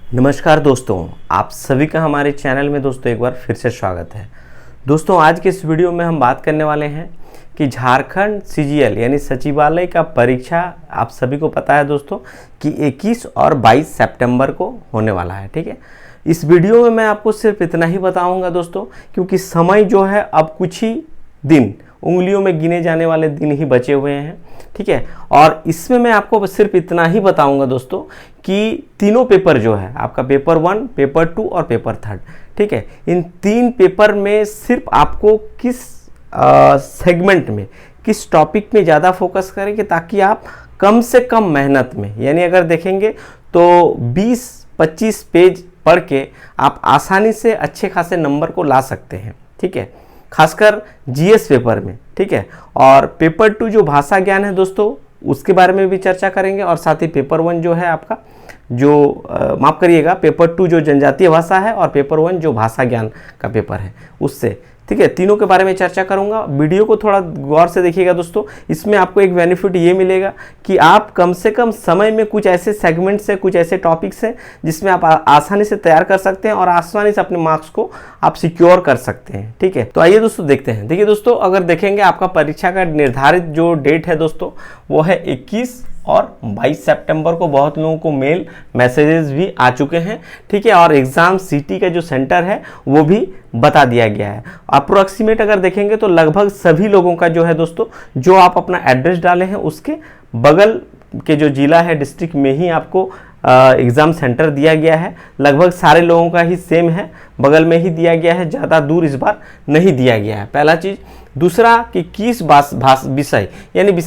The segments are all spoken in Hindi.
नमस्कार दोस्तों, आप सभी का हमारे चैनल में दोस्तों एक बार फिर से स्वागत है। दोस्तों आज के इस वीडियो में हम बात करने वाले हैं कि झारखंड सीजीएल यानी सचिवालय का परीक्षा आप सभी को पता है दोस्तों कि 21 और 22 सितंबर को होने वाला है। ठीक है, इस वीडियो में मैं आपको सिर्फ इतना ही बताऊंगा दोस्तों, क्योंकि समय जो है अब कुछ ही दिन, उंगलियों में गिने जाने वाले दिन ही बचे हुए हैं। ठीक है, और इसमें मैं आपको सिर्फ इतना ही बताऊंगा दोस्तों कि तीनों पेपर जो है आपका पेपर 1, पेपर 2 और पेपर 3, ठीक है, इन तीन पेपर में सिर्फ आपको किस सेगमेंट में, किस टॉपिक में ज़्यादा फोकस करेंगे ताकि आप कम से कम मेहनत में, यानी अगर देखेंगे तो 20-25 पेज पढ़ के आप आसानी से अच्छे खासे नंबर को ला सकते हैं। ठीक है, खासकर जीएस पेपर में। ठीक है, और पेपर 2 जो भाषा ज्ञान है दोस्तों उसके बारे में भी चर्चा करेंगे, और साथ ही पेपर 1 जो है आपका जो माफ़ करिएगा, पेपर 2 जो जनजातीय भाषा है और पेपर 1 जो भाषा ज्ञान का पेपर है उससे। ठीक है, तीनों के बारे में चर्चा करूंगा। वीडियो को थोड़ा गौर से देखिएगा दोस्तों, इसमें आपको एक बेनिफिट ये मिलेगा कि आप कम से कम समय में कुछ ऐसे सेगमेंट्स हैं, कुछ ऐसे टॉपिक्स हैं जिसमें आप आसानी से तैयार कर सकते हैं और आसानी से अपने मार्क्स को आप सिक्योर कर सकते हैं। ठीक है, तो आइए दोस्तों देखते हैं। देखिए दोस्तों, अगर देखेंगे आपका परीक्षा का निर्धारित जो डेट है दोस्तों वो है 21 और 22 सितंबर को। बहुत लोगों को मेल मैसेजेस भी आ चुके हैं। ठीक है, और एग्ज़ाम सिटी का जो सेंटर है वो भी बता दिया गया है। अप्रोक्सीमेट अगर देखेंगे तो लगभग सभी लोगों का जो है दोस्तों, जो आप अपना एड्रेस डाले हैं उसके बगल के जो जिला है, डिस्ट्रिक्ट में ही आपको एग्ज़ाम सेंटर दिया गया है। लगभग सारे लोगों का ही सेम है, बगल में ही दिया गया है, ज़्यादा दूर इस बार नहीं दिया गया है। पहला चीज़। दूसरा कि किस विषय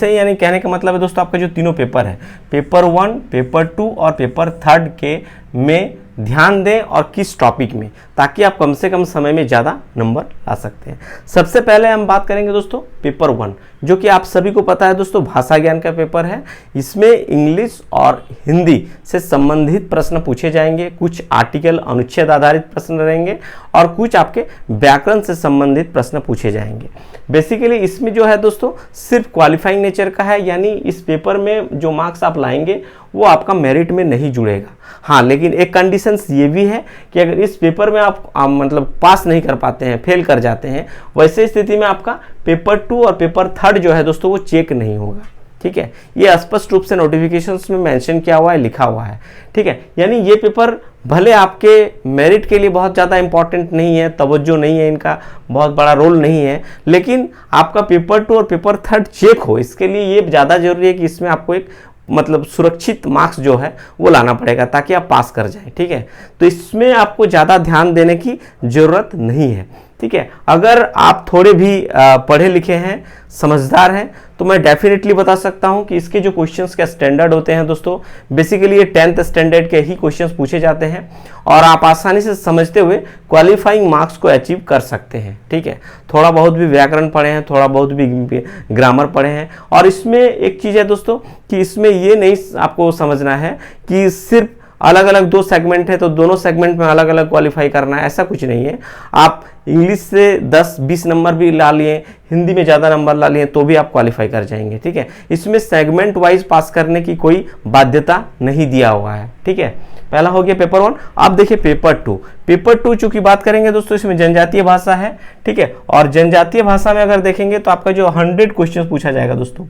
यानी कहने का मतलब है दोस्तों आपका जो तीनों पेपर है, पेपर 1, पेपर 2 और पेपर 3 के में ध्यान दें और किस टॉपिक में, ताकि आप कम से कम समय में ज़्यादा नंबर ला सकते हैं। सबसे पहले हम बात करेंगे दोस्तों पेपर 1, जो कि आप सभी को पता है दोस्तों भाषा ज्ञान का पेपर है। इसमें इंग्लिश और हिंदी से संबंधित प्रश्न पूछे जाएंगे, कुछ आर्टिकल अनुच्छेद आधारित प्रश्न रहेंगे और कुछ आपके व्याकरण से संबंधित प्रश्न पूछे जाएंगे। बेसिकली इसमें जो है दोस्तों सिर्फ क्वालिफाइंग नेचर का है, यानी इस पेपर में जो मार्क्स आप लाएंगे वो आपका मेरिट में नहीं जुड़ेगा। हाँ, लेकिन एक कंडीशंस ये भी है कि अगर इस पेपर में आप मतलब पास नहीं कर पाते हैं, फेल कर जाते हैं, वैसे स्थिति में आपका पेपर 2 और पेपर 3 जो है दोस्तों वो चेक नहीं होगा। ठीक है, ये स्पष्ट रूप से नोटिफिकेशंस में मेंशन किया हुआ है, लिखा हुआ है। ठीक है, यानी ये पेपर भले आपके मेरिट के लिए बहुत ज़्यादा इंपॉर्टेंट नहीं है, तवज्जो नहीं है, इनका बहुत बड़ा रोल नहीं है, लेकिन आपका पेपर 2 और पेपर 3 चेक हो, इसके लिए ये ज़्यादा जरूरी है कि इसमें आपको एक मतलब सुरक्षित मार्क्स जो है वो लाना पड़ेगा ताकि आप पास कर जाएं। ठीक है, तो इसमें आपको ज़्यादा ध्यान देने की ज़रूरत नहीं है। ठीक है, अगर आप थोड़े भी पढ़े लिखे हैं, समझदार हैं, तो मैं डेफिनेटली बता सकता हूं कि इसके जो क्वेश्चंस का स्टैंडर्ड होते हैं दोस्तों, बेसिकली ये 10th स्टैंडर्ड के ही क्वेश्चंस पूछे जाते हैं और आप आसानी से समझते हुए क्वालिफाइंग मार्क्स को अचीव कर सकते हैं। ठीक है, थोड़ा बहुत भी व्याकरण पढ़े हैं, थोड़ा बहुत भी ग्रामर पढ़े हैं। और इसमें एक चीज़ है दोस्तों कि इसमें ये नहीं आपको समझना है कि सिर्फ अलग अलग 2 सेगमेंट है तो दोनों सेगमेंट में अलग अलग क्वालिफाई करना है, ऐसा कुछ नहीं है। आप इंग्लिश से 10-20 नंबर भी ला लिए, हिंदी में ज़्यादा नंबर ला लिए तो भी आप क्वालिफाई कर जाएंगे। ठीक है, इसमें सेगमेंट वाइज पास करने की कोई बाध्यता नहीं दिया हुआ है। ठीक है, पहला हो गया पेपर 1। अब देखिए पेपर 2। पेपर 2 चूंकि बात करेंगे दोस्तों इसमें जनजातीय भाषा है। ठीक है, और जनजातीय भाषा में अगर देखेंगे तो आपका जो 100 क्वेश्चन पूछा जाएगा दोस्तों,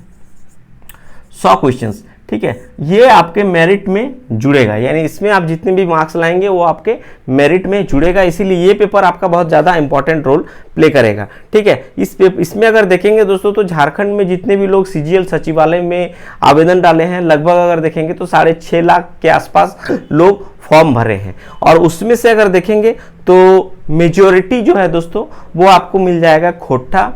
100 क्वेश्चंस। ठीक है, ये आपके मेरिट में जुड़ेगा, यानी इसमें आप जितने भी मार्क्स लाएंगे वो आपके मेरिट में जुड़ेगा, इसीलिए ये पेपर आपका बहुत ज़्यादा इंपॉर्टेंट रोल प्ले करेगा। ठीक है, इसमें अगर देखेंगे दोस्तों तो झारखंड में जितने भी लोग सीजीएल सचिवालय में आवेदन डाले हैं, लगभग अगर देखेंगे तो 6.5 लाख के आसपास लोग फॉर्म भरे हैं, और उसमें से अगर देखेंगे तो मेजॉरिटी जो है दोस्तों वो आपको मिल जाएगा खोटा,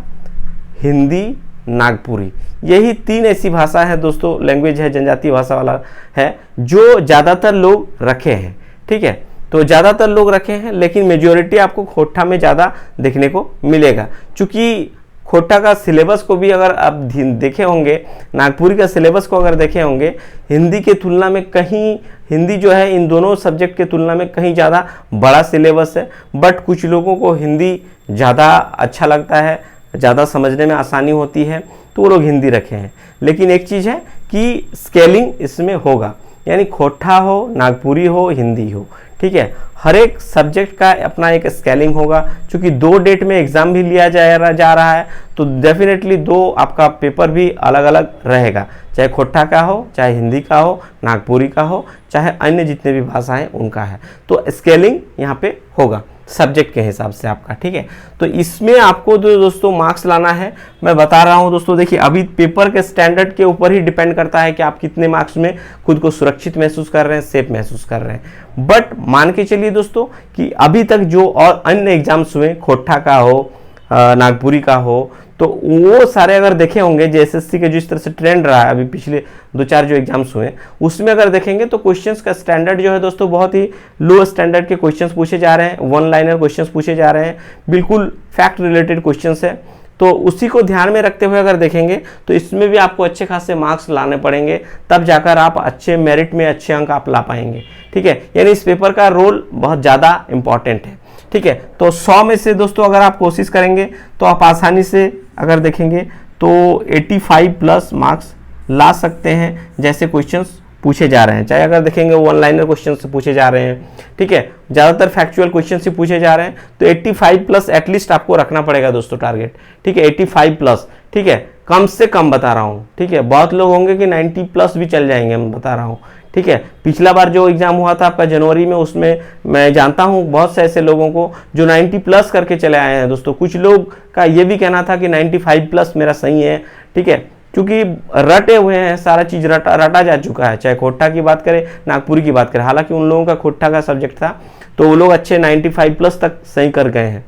हिंदी, नागपुरी। यही 3 ऐसी भाषा है दोस्तों, लैंग्वेज है, जनजातीय भाषा वाला है, जो ज़्यादातर लोग रखे हैं। ठीक है, तो ज़्यादातर लोग रखे हैं, लेकिन मेजॉरिटी आपको खोटा में ज़्यादा देखने को मिलेगा। चूँकि खोटा का सिलेबस को भी अगर आप देखे होंगे, नागपुरी का सिलेबस को अगर देखे होंगे, हिंदी के तुलना में कहीं, हिंदी जो है इन दोनों सब्जेक्ट के तुलना में कहीं ज़्यादा बड़ा सिलेबस है। बट कुछ लोगों को हिंदी ज़्यादा अच्छा लगता है, ज़्यादा समझने में आसानी होती है, तो वो लोग हिंदी रखे हैं। लेकिन एक चीज़ है कि स्केलिंग इसमें होगा, यानी खोट्ठा हो, नागपुरी हो, हिंदी हो, ठीक है। हर एक सब्जेक्ट का अपना एक स्केलिंग होगा। क्योंकि 2 डेट में एग्जाम भी लिया जा रहा है, तो डेफिनेटली 2 आपका पेपर भी अलग अलग रहेगा, चाहे खोट्ठा का हो, चाहे हिंदी का हो, नागपुरी का हो, चाहे अन्य जितने भी भाषाएं उनका है। तो स्केलिंग यहाँ पे होगा सब्जेक्ट के हिसाब से आपका, ठीक है। तो इसमें आपको जो दोस्तों मार्क्स लाना है, मैं बता रहा हूं दोस्तों, देखिए अभी पेपर के स्टैंडर्ड के ऊपर ही डिपेंड करता है कि आप कितने मार्क्स में खुद को सुरक्षित महसूस कर रहे हैं, सेफ महसूस कर रहे हैं। बट मान के चलिए दोस्तों कि अभी तक जो और अन्य एग्जाम्स हुए, खोट्ठा का हो, नागपुरी का हो, तो वो सारे अगर देखे होंगे, जो एसएससी के जिस तरह से ट्रेंड रहा है अभी पिछले 2-4 जो एग्जाम्स हुए, उसमें अगर देखेंगे तो क्वेश्चंस का स्टैंडर्ड जो है दोस्तों बहुत ही लो स्टैंडर्ड के क्वेश्चंस पूछे जा रहे हैं, 1 लाइनर क्वेश्चंस पूछे जा रहे हैं, बिल्कुल फैक्ट रिलेटेड क्वेश्चंस है। तो उसी को ध्यान में रखते हुए अगर देखेंगे तो इसमें भी आपको अच्छे खासे मार्क्स लाने पड़ेंगे, तब जाकर आप अच्छे मेरिट में अच्छे अंक आप ला पाएंगे, ठीक है। यानी इस पेपर का रोल बहुत ज़्यादा इंपॉर्टेंट है, ठीक है। तो 100 में से दोस्तों अगर आप कोशिश करेंगे तो आप आसानी से अगर देखेंगे तो 85+ मार्क्स ला सकते हैं, जैसे क्वेश्चंस पूछे जा रहे हैं। चाहे अगर देखेंगे 1 लाइनर क्वेश्चन से पूछे जा रहे हैं, ठीक है, ज़्यादातर फैक्चुअल क्वेश्चन से पूछे जा रहे हैं, तो 85+ एटलीस्ट आपको रखना पड़ेगा दोस्तों टारगेट, ठीक है। 85+, ठीक है, कम से कम बता रहा हूँ, ठीक है। बहुत लोग होंगे कि 90+ भी चल जाएंगे, मैं बता रहा हूँ, ठीक है। पिछला बार जो एग्जाम हुआ था आपका जनवरी में, उसमें मैं जानता हूँ बहुत से ऐसे लोगों को जो 90+ करके चले आए हैं दोस्तों। कुछ लोग का ये भी कहना था कि 95+ मेरा सही है, ठीक है, क्योंकि रटे हुए हैं, सारा चीज़ रटा जा चुका है। चाहे खोट्ठा की बात करें, नागपुरी की बात करें, हालांकि उन लोगों का खोट्ठा का सब्जेक्ट था, तो वो लोग अच्छे 95+ तक सही कर गए हैं।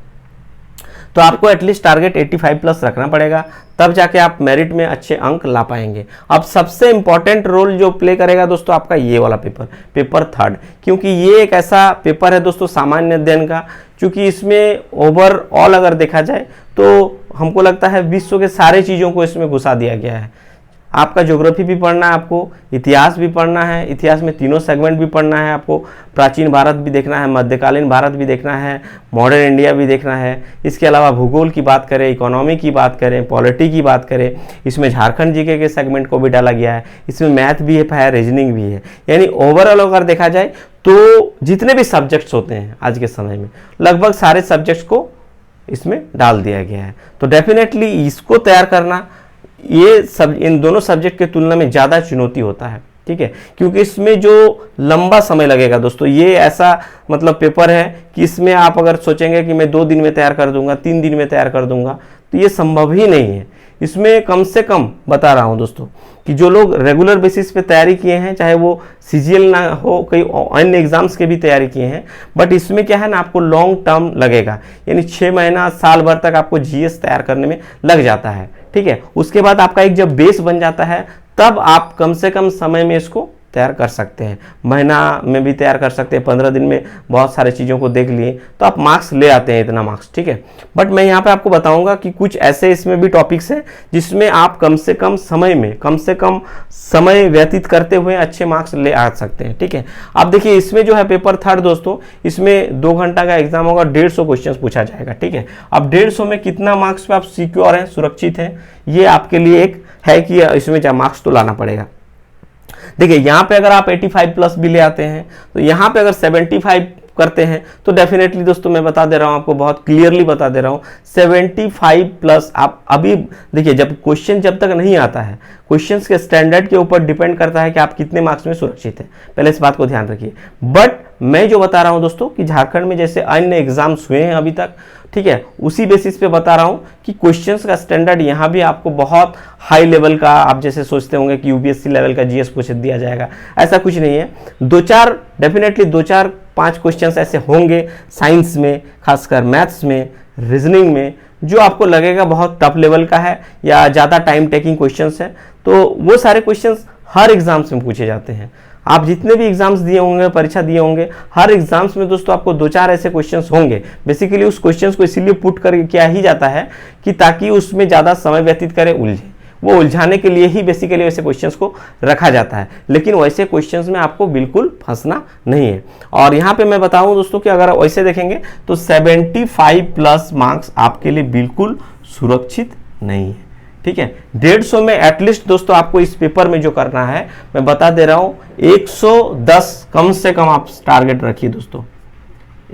तो आपको एटलीस्ट टारगेट 85+ रखना पड़ेगा, तब जाके आप मेरिट में अच्छे अंक ला पाएंगे। अब सबसे इंपॉर्टेंट रोल जो प्ले करेगा दोस्तों आपका ये वाला पेपर 3, क्योंकि ये एक ऐसा पेपर है दोस्तों सामान्य अध्ययन का, क्योंकि इसमें ओवरऑल अगर देखा जाए तो हमको लगता है विश्व के सारे चीज़ों को इसमें घुसा दिया गया है। आपका ज्योग्राफी भी पढ़ना है, आपको इतिहास भी पढ़ना है, इतिहास में 3 सेगमेंट भी पढ़ना है, आपको प्राचीन भारत भी देखना है, मध्यकालीन भारत भी देखना है, मॉडर्न इंडिया भी देखना है। इसके अलावा भूगोल की बात करें, इकोनॉमी की बात करें, पॉलिटी की बात करें, इसमें झारखंड जीके के सेगमेंट को भी डाला गया है, इसमें मैथ भी है, रीजनिंग भी है। यानी ओवरऑल अगर देखा जाए तो जितने भी सब्जेक्ट्स होते हैं आज के समय में, लगभग सारे सब्जेक्ट्स को इसमें डाल दिया गया है। तो डेफिनेटली इसको तैयार करना ये इन दोनों सब्जेक्ट के तुलना में ज़्यादा चुनौती होता है, ठीक है, क्योंकि इसमें जो लंबा समय लगेगा दोस्तों, ये ऐसा मतलब पेपर है कि इसमें आप अगर सोचेंगे कि मैं 2 दिन में तैयार कर दूंगा, 3 दिन में तैयार कर दूंगा, तो ये संभव ही नहीं है। इसमें कम से कम बता रहा हूं दोस्तों कि जो लोग रेगुलर बेसिस पे तैयारी किए हैं, चाहे वो सीजीएल ना हो, कई अन्य एग्जाम्स के भी तैयारी किए हैं, बट इसमें क्या है ना, आपको लॉन्ग टर्म लगेगा, यानी 6 महीना साल भर तक आपको जीएस तैयार करने में लग जाता है, ठीक है। उसके बाद आपका एक जब बेस बन जाता है, तब आप कम से कम समय में इसको तैयार कर सकते हैं, महीना में भी तैयार कर सकते हैं, 15 दिन में बहुत सारे चीज़ों को देख लिए तो आप मार्क्स ले आते हैं, इतना मार्क्स, ठीक है। बट मैं यहाँ पे आपको बताऊंगा कि कुछ ऐसे इसमें भी टॉपिक्स हैं जिसमें आप कम से कम समय व्यतीत करते हुए अच्छे मार्क्स ले आ सकते हैं, ठीक है। आप देखिए इसमें जो है पेपर 3 दोस्तों, इसमें 2 घंटा का एग्जाम होगा, 150 क्वेश्चन पूछा जाएगा, ठीक है। अब 150 में कितना मार्क्स पे आप सिक्योर हैं, सुरक्षित हैं, ये आपके लिए एक है कि इसमें मार्क्स तो लाना पड़ेगा। देखिए यहाँ पे अगर आप 85+ भी ले आते हैं, तो यहाँ पे अगर 75 करते हैं, तो डेफिनेटली दोस्तों मैं बता दे रहा हूँ आपको, बहुत क्लियरली बता दे रहा हूँ, 75+ आप अभी देखिए, जब क्वेश्चन जब तक नहीं आता है, क्वेश्चंस के स्टैंडर्ड के ऊपर डिपेंड करता है कि आप कितने मार्क्स में सुरक्षित हैं, पहले इस बात को ध्यान रखिए। बट मैं जो बता रहा हूँ दोस्तों कि झारखंड में जैसे अन्य एग्जाम्स हुए हैं अभी तक, ठीक है, उसी बेसिस पे बता रहा हूँ कि क्वेश्चंस का स्टैंडर्ड यहाँ भी आपको बहुत हाई लेवल का, आप जैसे सोचते होंगे कि यूपीएससी लेवल का जीएस पूछ दिया जाएगा, ऐसा कुछ नहीं है। 2-4 डेफिनेटली 2-4-5 क्वेश्चंस ऐसे होंगे साइंस में, खासकर मैथ्स में, रीजनिंग में, जो आपको लगेगा बहुत टफ लेवल का है या ज़्यादा टाइम टेकिंग क्वेश्चंस है। तो वो सारे क्वेश्चंस हर एग्जाम्स में पूछे जाते हैं। आप जितने भी एग्जाम्स दिए होंगे, परीक्षा दिए होंगे, हर एग्जाम्स में दोस्तों आपको 2-4 ऐसे क्वेश्चंस होंगे। बेसिकली उस क्वेश्चंस को इसीलिए पुट कर किया ही जाता है कि ताकि उसमें ज़्यादा समय व्यतीत करे, उलझे, वो उलझाने के लिए ही बेसिकली वैसे क्वेश्चंस को रखा जाता है। लेकिन वैसे क्वेश्चंस में आपको बिल्कुल फंसना नहीं है। और यहाँ पे मैं बताऊँ दोस्तों कि अगर वैसे देखेंगे तो 75+ मार्क्स आपके लिए बिल्कुल सुरक्षित नहीं है, ठीक है। 150 में एटलीस्ट दोस्तों आपको इस पेपर में जो करना है, मैं बता दे रहा हूं, 110 कम से कम आप टारगेट रखिए दोस्तों।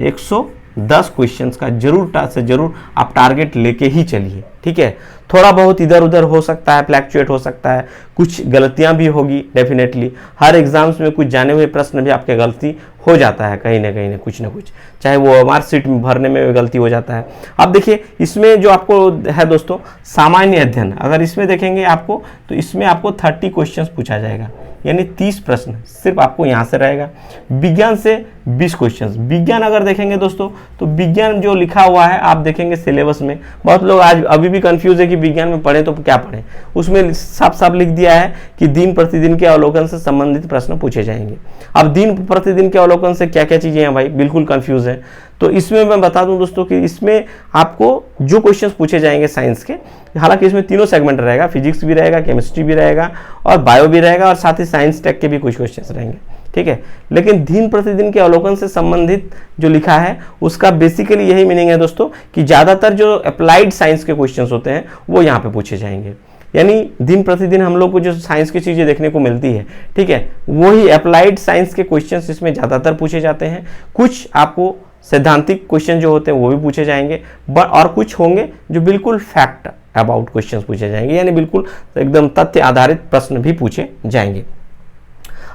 110 क्वेश्चंस का जरूर आप टारगेट लेके ही चलिए, ठीक है। थोड़ा बहुत इधर उधर हो सकता है, फ्लैक्चुएट हो सकता है, कुछ गलतियां भी होगी डेफिनेटली। हर एग्जाम्स में कुछ जाने हुए प्रश्न भी आपके गलती हो जाता है कहीं ना कुछ ना कुछ, चाहे वो मार्कशीट में भरने में गलती हो जाता है। अब देखिए इसमें जो आपको है दोस्तों सामान्य अध्ययन, अगर इसमें देखेंगे आपको तो इसमें आपको 30 क्वेश्चंस पूछा जाएगा, यानी 30 प्रश्न सिर्फ आपको यहाँ से रहेगा। विज्ञान से 20 क्वेश्चंस। विज्ञान अगर देखेंगे दोस्तों तो विज्ञान जो लिखा हुआ है आप देखेंगे सिलेबस में, बहुत लोग आज अभी भी कंफ्यूज है कि विज्ञान में पढ़े तो क्या पढ़ें। उसमें साफ साफ लिख दिया है कि दिन प्रतिदिन के अवलोकन से संबंधित प्रश्न पूछे जाएंगे। अब दिन प्रतिदिन के अवलोकन से क्या क्या चीजें हैं भाई, बिल्कुल कंफ्यूज है। तो इसमें मैं बता दूं दोस्तों कि इसमें आपको जो क्वेश्चंस पूछे जाएंगे साइंस के, हालांकि इसमें तीनों सेगमेंट रहेगा, फिजिक्स भी रहेगा, केमिस्ट्री भी रहेगा और बायो भी रहेगा, और साथ ही साइंस टेक के भी कुछ क्वेश्चंस रहेंगे, ठीक है। लेकिन दिन प्रतिदिन के अवलोकन से संबंधित जो लिखा है उसका बेसिकली यही मीनिंग है दोस्तों कि ज्यादातर जो अप्लाइड साइंस के क्वेश्चंस होते हैं वो यहाँ पे पूछे जाएंगे। यानी दिन प्रतिदिन हम लोग को जो साइंस की चीजें देखने को मिलती है, ठीक है, वही अप्लाइड साइंस के क्वेश्चंस इसमें ज्यादातर पूछे जाते हैं। कुछ आपको सैद्धांतिक क्वेश्चन जो होते हैं वो भी पूछे जाएंगे, और कुछ होंगे जो बिल्कुल फैक्ट अबाउट क्वेश्चंस पूछे जाएंगे, यानी बिल्कुल एकदम तथ्य आधारित प्रश्न भी पूछे जाएंगे।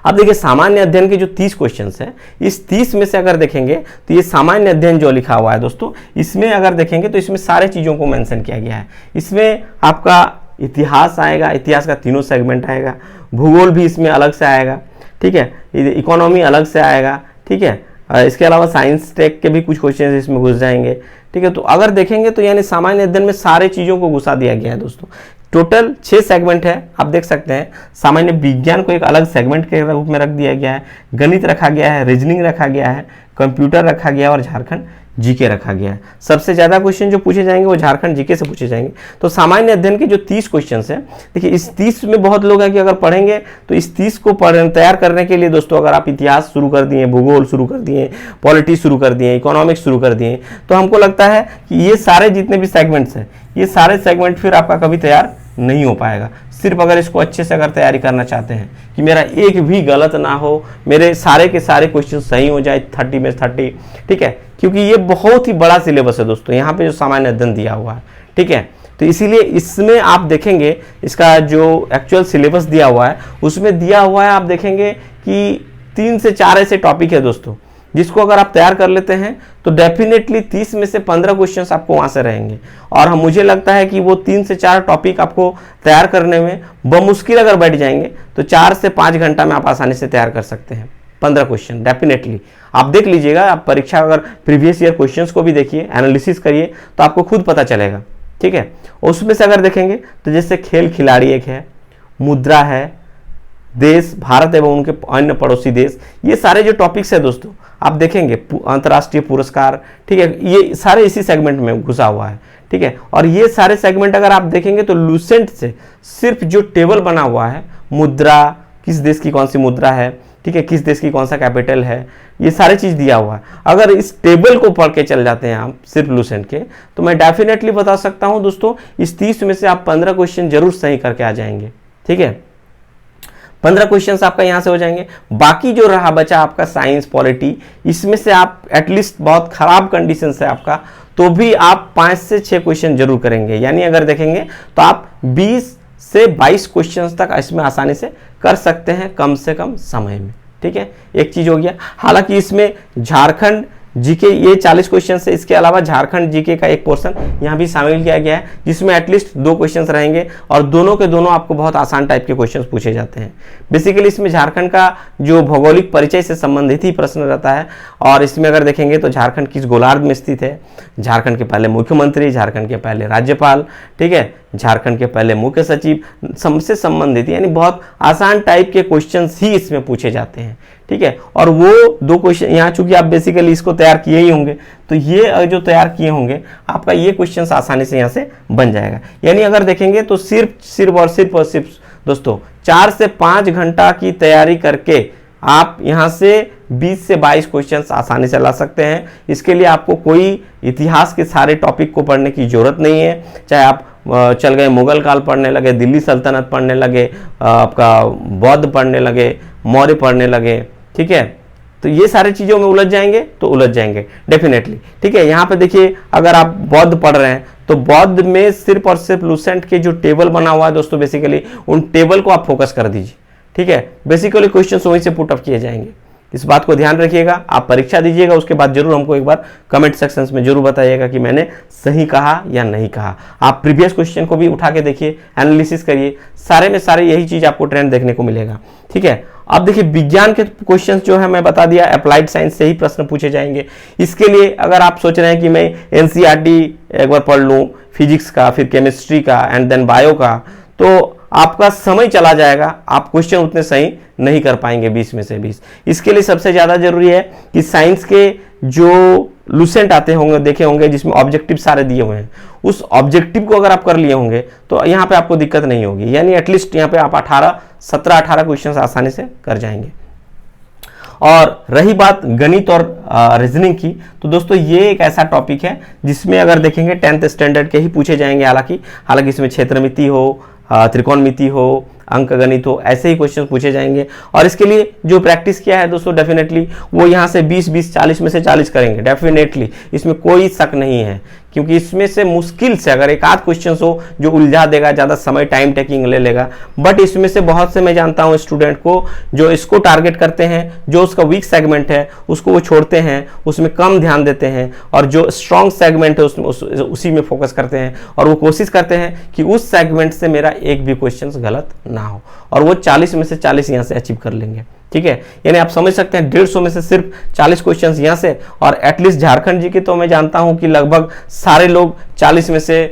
अब देखिए सामान्य अध्ययन के जो 30 क्वेश्चंस हैं, इस 30 में से अगर देखेंगे तो ये सामान्य अध्ययन जो लिखा हुआ है दोस्तों, इसमें अगर देखेंगे तो इसमें सारे चीजों को मेंशन किया गया है। इसमें आपका इतिहास आएगा, इतिहास का तीनों सेगमेंट आएगा, भूगोल भी इसमें अलग से आएगा, ठीक है, इकोनॉमी अलग से आएगा, ठीक है। इसके अलावा साइंस टेक के भी कुछ क्वेश्चन इसमें घुस जाएंगे, ठीक है। तो अगर देखेंगे तो यानी सामान्य अध्ययन में सारे चीजों को घुसा दिया गया है दोस्तों। टोटल 6 सेगमेंट है, आप देख सकते हैं। सामान्य विज्ञान को एक अलग सेगमेंट के रूप में रख दिया गया है, गणित रखा गया है, रीजनिंग रखा गया है, कंप्यूटर रखा गया है और झारखंड जीके रखा गया है। सबसे ज्यादा क्वेश्चन जो पूछे जाएंगे वो झारखंड जीके से पूछे जाएंगे। तो सामान्य अध्ययन के जो 30 क्वेश्चन हैं, देखिए इस 30 में बहुत लोग हैं कि अगर पढ़ेंगे तो इस 30 को तैयार करने के लिए दोस्तों अगर आप इतिहास शुरू कर दिए, भूगोल शुरू कर दिए, पॉलिटी शुरू कर दिए, इकोनॉमिक्स शुरू कर दिए, तो हमको लगता है कि ये सारे जितने भी सेगमेंट्स हैं, ये सारे सेगमेंट फिर आपका कभी तैयार नहीं हो पाएगा। सिर्फ अगर इसको अच्छे से अगर तैयारी करना चाहते हैं कि मेरा एक भी गलत ना हो, मेरे सारे के सारे क्वेश्चन सही हो जाए 30 में 30, ठीक है, क्योंकि ये बहुत ही बड़ा सिलेबस है दोस्तों यहाँ पे जो सामान्य अध्ययन दिया हुआ है, ठीक है। तो इसीलिए इसमें आप देखेंगे इसका जो एक्चुअल सिलेबस दिया हुआ है उसमें दिया हुआ है, आप देखेंगे कि 3 से 4 ऐसे टॉपिक है दोस्तों जिसको अगर आप तैयार कर लेते हैं तो डेफिनेटली 30 में से 15 क्वेश्चंस आपको वहां से रहेंगे। और मुझे लगता है कि वो 3 से 4 टॉपिक आपको तैयार करने में बमुश्किल अगर बैठ जाएंगे तो 4 से 5 घंटा में आप आसानी से तैयार कर सकते हैं 15 क्वेश्चन। डेफिनेटली आप देख लीजिएगा, आप परीक्षा अगर प्रीवियस ईयर क्वेश्चंस को भी देखिए, एनालिसिस करिए तो आपको खुद पता चलेगा, ठीक है। उसमें से अगर देखेंगे तो जैसे खेल खिलाड़ी एक है, मुद्रा है, देश भारत एवं उनके अन्य पड़ोसी देश, ये सारे जो टॉपिक्स है दोस्तों आप देखेंगे, अंतर्राष्ट्रीय पुरस्कार, ठीक है, ये सारे इसी सेगमेंट में घुसा हुआ है, ठीक है। और ये सारे सेगमेंट अगर आप देखेंगे तो लूसेंट से सिर्फ जो टेबल बना हुआ है, मुद्रा, किस देश की कौन सी मुद्रा है, ठीक है, किस देश की कौन सा कैपिटल है, ये सारी चीज दिया हुआ है। अगर इस टेबल को पढ़ के चल जाते हैं आप सिर्फ लूसेंट के, तो मैं डेफिनेटली बता सकता हूं दोस्तों इस 30 में से आप 15 क्वेश्चन जरूर सही करके आ जाएंगे, ठीक है। 15 क्वेश्चंस आपका यहां से हो जाएंगे। बाकी जो रहा बचा आपका साइंस पॉलिटी, इसमें से आप एटलीस्ट बहुत खराब कंडीशन से आपका तो भी आप 5 से 6 क्वेश्चन जरूर करेंगे। यानी अगर देखेंगे तो आप 20 से 22 क्वेश्चंस तक इसमें आसानी से कर सकते हैं कम से कम समय में, ठीक है। एक चीज हो गया। हालांकि इसमें झारखंड जीके ये 40 क्वेश्चन है, इसके अलावा झारखंड जीके का एक पोर्शन यहाँ भी शामिल किया गया है जिसमें एटलीस्ट 2 क्वेश्चंस रहेंगे और दोनों के दोनों आपको बहुत आसान टाइप के क्वेश्चंस पूछे जाते हैं। बेसिकली इसमें झारखंड का जो भौगोलिक परिचय से संबंधित ही प्रश्न रहता है। और इसमें अगर देखेंगे तो झारखंड किस गोलार्ध में स्थित है, झारखंड के पहले मुख्यमंत्री, झारखंड के पहले राज्यपाल, ठीक है, झारखंड के पहले मुख्य सचिव से संबंधित, यानी बहुत आसान टाइप के क्वेश्चंस ही इसमें पूछे जाते हैं, ठीक है। और वो 2 क्वेश्चन यहाँ चूंकि आप बेसिकली इसको तैयार किए ही होंगे तो ये जो तैयार किए होंगे आपका ये क्वेश्चन आसानी से यहाँ से बन जाएगा। यानी अगर देखेंगे तो सिर्फ दोस्तों 4 से 5 घंटा की तैयारी करके आप यहाँ से 20 से 22 क्वेश्चंस आसानी से ला सकते हैं। इसके लिए आपको कोई इतिहास के सारे टॉपिक को पढ़ने की जरूरत नहीं है, चाहे आप चल गए, मुगल काल पढ़ने लगे, दिल्ली सल्तनत पढ़ने लगे, आपका बौद्ध पढ़ने लगे, मौर्य पढ़ने लगे, ठीक है, तो ये सारी चीज़ों में उलझ जाएंगे तो उलझ जाएंगे डेफिनेटली, ठीक है। यहाँ पे देखिए अगर आप बौद्ध पढ़ रहे हैं तो बौद्ध में सिर्फ और सिर्फ लुसेंट के जो टेबल बना हुआ है दोस्तों, बेसिकली उन टेबल को आप फोकस कर दीजिए, ठीक है। बेसिकली क्वेश्चन वहीं से पुट अप किए जाएंगे, इस बात को ध्यान रखिएगा। आप परीक्षा दीजिएगा, उसके बाद जरूर हमको एक बार कमेंट सेक्शंस में जरूर बताइएगा कि मैंने सही कहा या नहीं कहा। आप प्रीवियस क्वेश्चन को भी उठा के देखिए, एनालिसिस करिए, सारे में सारे यही चीज आपको ट्रेंड देखने को मिलेगा, ठीक है। अब देखिए विज्ञान के क्वेश्चंस जो है मैं बता दिया, अप्लाइड साइंस से ही प्रश्न पूछे जाएंगे। इसके लिए अगर आप सोच रहे हैं कि मैं एनसीईआरटी एक बार पढ़ लूँ, फिजिक्स का, फिर केमिस्ट्री का एंड देन बायो का, तो आपका समय चला जाएगा, आप क्वेश्चन उतने सही नहीं कर पाएंगे 20 में से 20। इसके लिए सबसे ज़्यादा जरूरी है कि साइंस के जो लुसेंट आते होंगे, देखे होंगे, जिसमें ऑब्जेक्टिव सारे दिए हुए हैं, उस ऑब्जेक्टिव को अगर आप कर लिए होंगे तो यहाँ पे आपको दिक्कत नहीं होगी, यानी एटलीस्ट यहाँ पे आप 17-18 क्वेश्चन आसानी से कर जाएंगे। और रही बात गणित और रीजनिंग की, तो दोस्तों ये एक ऐसा टॉपिक है जिसमें अगर देखेंगे 10th स्टैंडर्ड के ही पूछे जाएंगे, हालांकि इसमें क्षेत्रमिति हो, त्रिकोणमिति हो, अंक गणित हो, ऐसे ही क्वेश्चन पूछे जाएंगे। और इसके लिए जो प्रैक्टिस किया है दोस्तों, डेफिनेटली वो यहाँ से 20-20, 40 में से 40 करेंगे डेफिनेटली, इसमें कोई शक नहीं है, क्योंकि इसमें से मुश्किल से अगर एक आध क्वेश्चन हो जो उलझा देगा, ज़्यादा समय टाइम टेकिंग ले लेगा, बट इसमें से बहुत से मैं जानता हूँ स्टूडेंट को जो इसको टारगेट करते हैं, जो उसका वीक सेगमेंट है उसको वो छोड़ते हैं, उसमें कम ध्यान देते हैं, और जो स्ट्रॉन्ग सेगमेंट है उसी में फोकस करते हैं, और वो कोशिश करते हैं कि उस सेगमेंट से मेरा एक भी क्वेश्चन गलत ना हो, और वो 40 में से 40 यहाँ से अचीव कर लेंगे, ठीक है। यानी आप समझ सकते हैं 150 में से सिर्फ 40 क्वेश्चंस यहाँ से, और एटलीस्ट झारखंड जी के तो मैं जानता हूं कि लगभग सारे लोग 40 में से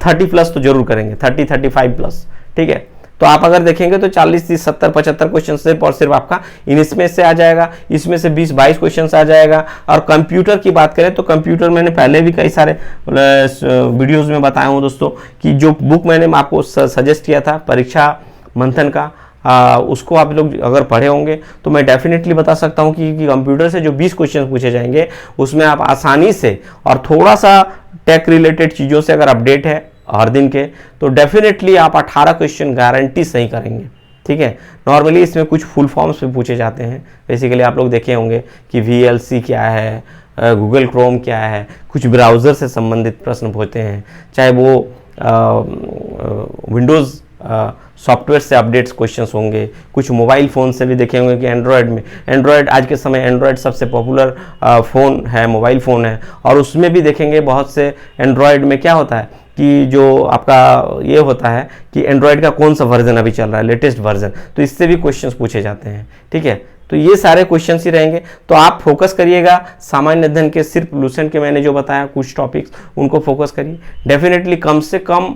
30 प्लस तो जरूर करेंगे, 30-35 प्लस, ठीक है। तो आप अगर देखेंगे तो 40, 30, 70, 75 क्वेश्चन सिर्फ और सिर्फ आपका इसमें से आ जाएगा, इसमें से 20-22 क्वेश्चन आ जाएगा। और कंप्यूटर की बात करें तो कंप्यूटर मैंने पहले भी कई सारे वीडियोस में बताया हूँ दोस्तों, कि जो बुक मैंने आपको सजेस्ट किया था परीक्षा मंथन का, उसको आप लोग अगर पढ़े होंगे तो मैं डेफिनेटली बता सकता हूं कि कंप्यूटर से जो 20 क्वेश्चन पूछे जाएंगे उसमें आप आसानी से और थोड़ा सा टेक रिलेटेड चीज़ों से अगर अपडेट है हर दिन के, तो डेफिनेटली आप 18 क्वेश्चन गारंटी सही करेंगे, ठीक है। नॉर्मली इसमें कुछ फुल फॉर्म्स में पूछे जाते हैं, बेसिकली आप लोग देखे होंगे कि VLC क्या है, गूगल क्रोम क्या है, कुछ ब्राउज़र से संबंधित प्रश्न पूछते हैं, चाहे वो विंडोज़ सॉफ्टवेयर से अपडेट्स क्वेश्चंस होंगे, कुछ मोबाइल फ़ोन से भी देखे होंगे कि एंड्रॉयड आज के समय एंड्रॉयड सबसे पॉपुलर फ़ोन है, मोबाइल फ़ोन है, और उसमें भी देखेंगे बहुत से एंड्रॉयड में क्या होता है कि जो आपका ये होता है कि एंड्रॉयड का कौन सा वर्जन अभी चल रहा है, लेटेस्ट वर्जन, तो इससे भी क्वेश्चंस पूछे जाते हैं, ठीक है। तो ये सारे क्वेश्चंस ही रहेंगे, तो आप फोकस करिएगा सामान्य अध्ययन के, सिर्फ लुसेंट के मैंने जो बताया कुछ टॉपिक्स उनको फोकस करिए, डेफिनेटली कम से कम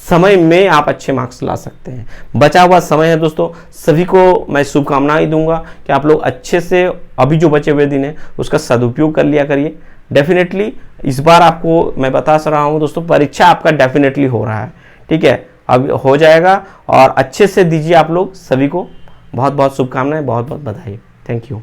समय में आप अच्छे मार्क्स ला सकते हैं। बचा हुआ समय है दोस्तों, सभी को मैं शुभकामनाएं दूंगा कि आप लोग अच्छे से अभी जो बचे हुए दिन है उसका सदुपयोग कर लिया करिए। डेफिनेटली इस बार आपको मैं बता रहा हूं दोस्तों, परीक्षा आपका डेफिनेटली हो रहा है, ठीक है, अब हो जाएगा, और अच्छे से दीजिए आप लोग। सभी को बहुत बहुत शुभकामनाएं, बहुत बहुत बधाई। Thank you.